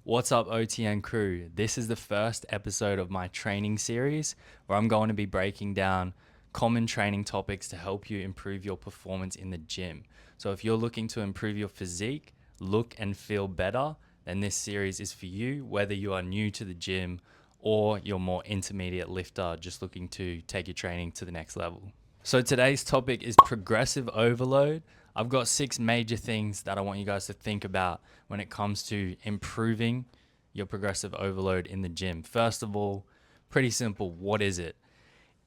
What's up, OTN crew? This is the first episode of my training series where I'm going to be breaking down common training topics to help you improve your performance in the gym. So if you're looking to improve your physique, look and feel better, then this series is for you, whether you are new to the gym or you're more intermediate lifter just looking to take your training to the next level. So today's topic is progressive overload. I've got 6 major things that I want you guys to think about when it comes to improving your progressive overload in the gym. First of all, pretty simple. What is it?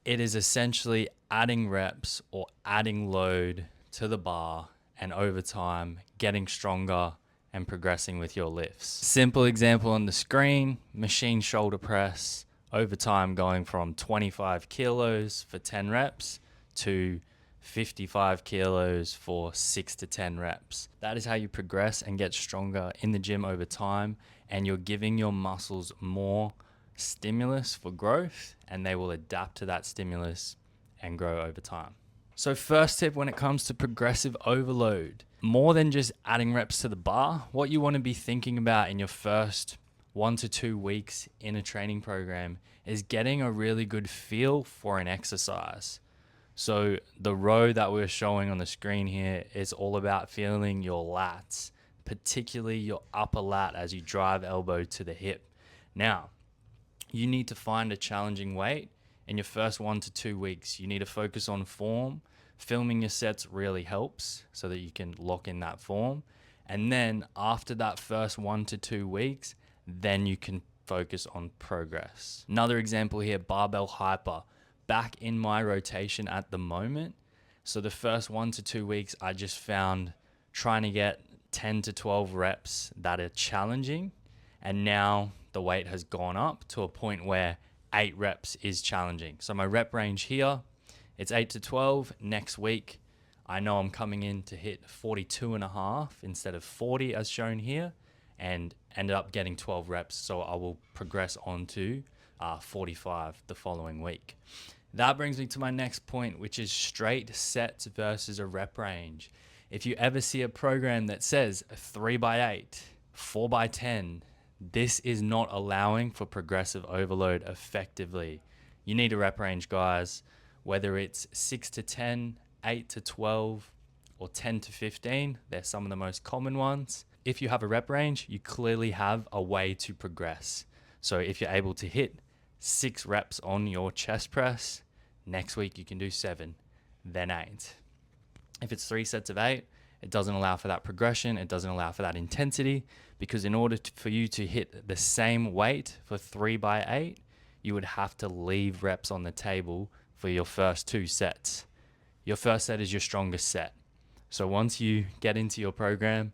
It is essentially adding reps or adding load to the bar and over time getting stronger and progressing with your lifts. Simple example on the screen, machine shoulder press, over time going from 25 kilos for 10 reps to 55 kilos for 6 to 10 reps. That is how you progress and get stronger in the gym over time, and you're giving your muscles more stimulus for growth, and they will adapt to that stimulus and grow over time. So first tip when it comes to progressive overload, more than just adding reps to the bar, what you want to be thinking about in your first 1 to 2 weeks in a training program is getting a really good feel for an exercise. So the row that we're showing on the screen here is all about feeling your lats, particularly your upper lat as you drive elbow to the hip. Now, you need to find a challenging weight in your first 1 to 2 weeks. You need to focus on form. Filming your sets really helps so that you can lock in that form. And then after that first 1 to 2 weeks, then you can focus on progress. Another example here, barbell hyper. Back in my rotation at the moment. So the first 1 to 2 weeks, I just found trying to get 10 to 12 reps that are challenging. And now the weight has gone up to a point where 8 reps is challenging. So my rep range here, it's 8 to 12. Next week, I know I'm coming in to hit 42.5 instead of 40 as shown here, and ended up getting 12 reps. So I will progress on to 45 the following week. That brings me to my next point, which is straight sets versus a rep range. If you ever see a program that says 3x8, 4x10, this is not allowing for progressive overload effectively. You need a rep range, guys, whether it's 6 to 10, 8 to 12, or 10 to 15. They're some of the most common ones. If you have a rep range, you clearly have a way to progress. So if you're able to hit 6 reps on your chest press, next week you can do 7, then 8. If it's 3 sets of 8, it doesn't allow for that progression. It doesn't allow for that intensity, because in order for you to hit the same weight for 3x8, you would have to leave reps on the table for your first 2 sets. Your first set is your strongest set. So once you get into your program,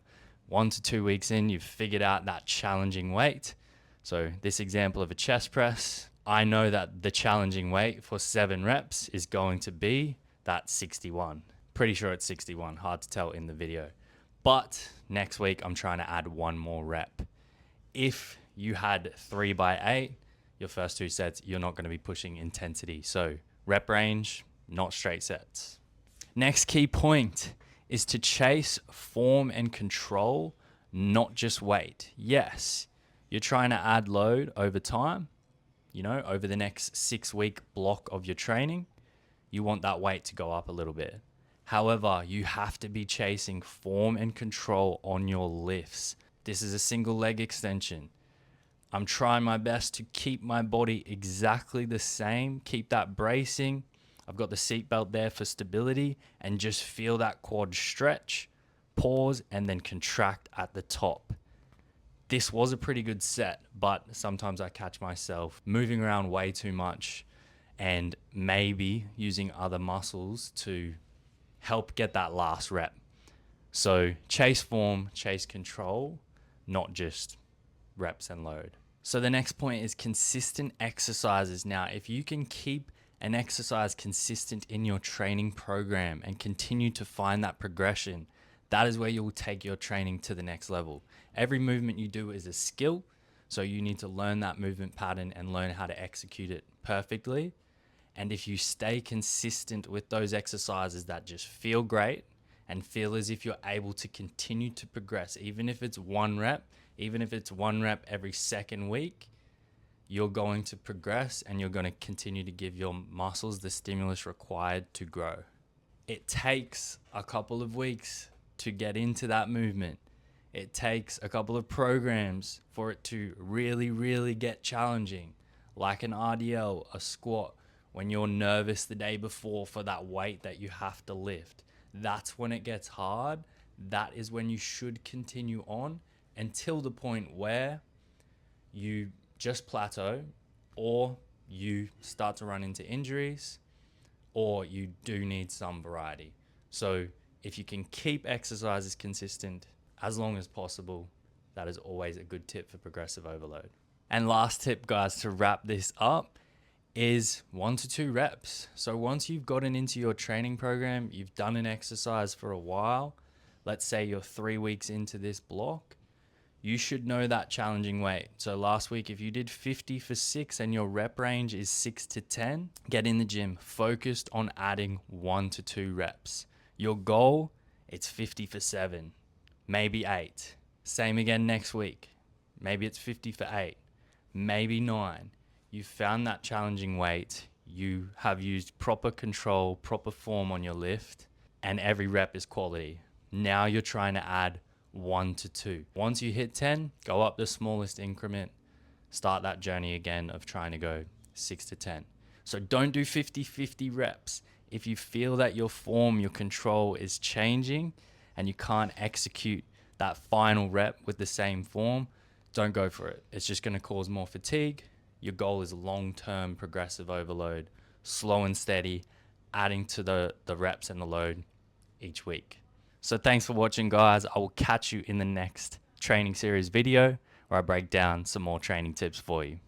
1 to 2 weeks in, you've figured out that challenging weight. So this example of a chest press, I know that the challenging weight for 7 reps is going to be that 61. Pretty sure it's 61, hard to tell in the video. But next week, I'm trying to add 1 more rep. If you had 3x8, your first 2 sets, you're not going to be pushing intensity. So rep range, not straight sets. Next key point is to chase form and control, not just weight. Yes, you're trying to add load over time, over the next 6-week block of your training. You want that weight to go up a little bit. However, you have to be chasing form and control on your lifts. This is a single leg extension. I'm trying my best to keep my body exactly the same, keep that bracing. I've got the seatbelt there for stability, and just feel that quad stretch, pause, and then contract at the top. This was a pretty good set, but sometimes I catch myself moving around way too much and maybe using other muscles to help get that last rep. So chase form, chase control, not just reps and load. So the next point is consistent exercises. Now, if you can keep an exercise consistent in your training program and continue to find that progression, that is where you will take your training to the next level. Every movement you do is a skill, so you need to learn that movement pattern and learn how to execute it perfectly. And if you stay consistent with those exercises that just feel great and feel as if you're able to continue to progress, even if it's 1 rep, Even if it's 1 rep every second week, you're going to progress and you're going to continue to give your muscles the stimulus required to grow. It takes a couple of weeks to get into that movement. It takes a couple of programs for it to really, really get challenging, like an RDL, a squat, when you're nervous the day before for that weight that you have to lift. That's when it gets hard. That is when you should continue on until the point where you just plateau, or you start to run into injuries, or you do need some variety. So if you can keep exercises consistent as long as possible, that is always a good tip for progressive overload. And last tip, guys, to wrap this up is 1 to 2 reps. So once you've gotten into your training program, you've done an exercise for a while, let's say you're 3 weeks into this block, you should know that challenging weight. So last week, if you did 50 for 6 and your rep range is 6 to 10, get in the gym focused on adding 1 to 2 reps. Your goal, it's 50 for 7, maybe 8. Same again next week. Maybe it's 50 for 8, maybe 9. You found that challenging weight. You have used proper control, proper form on your lift, and every rep is quality. Now you're trying to add 1 to 2. Once you hit 10, go up the smallest increment. Start that journey again of trying to go 6 to 10. So don't do 50-50 reps. If you feel that your form, your control is changing and you can't execute that final rep with the same form, don't go for it. It's just going to cause more fatigue. Your goal is long-term progressive overload, slow and steady, adding to the reps and the load each week. So thanks for watching, guys. I will catch you in the next training series video where I break down some more training tips for you.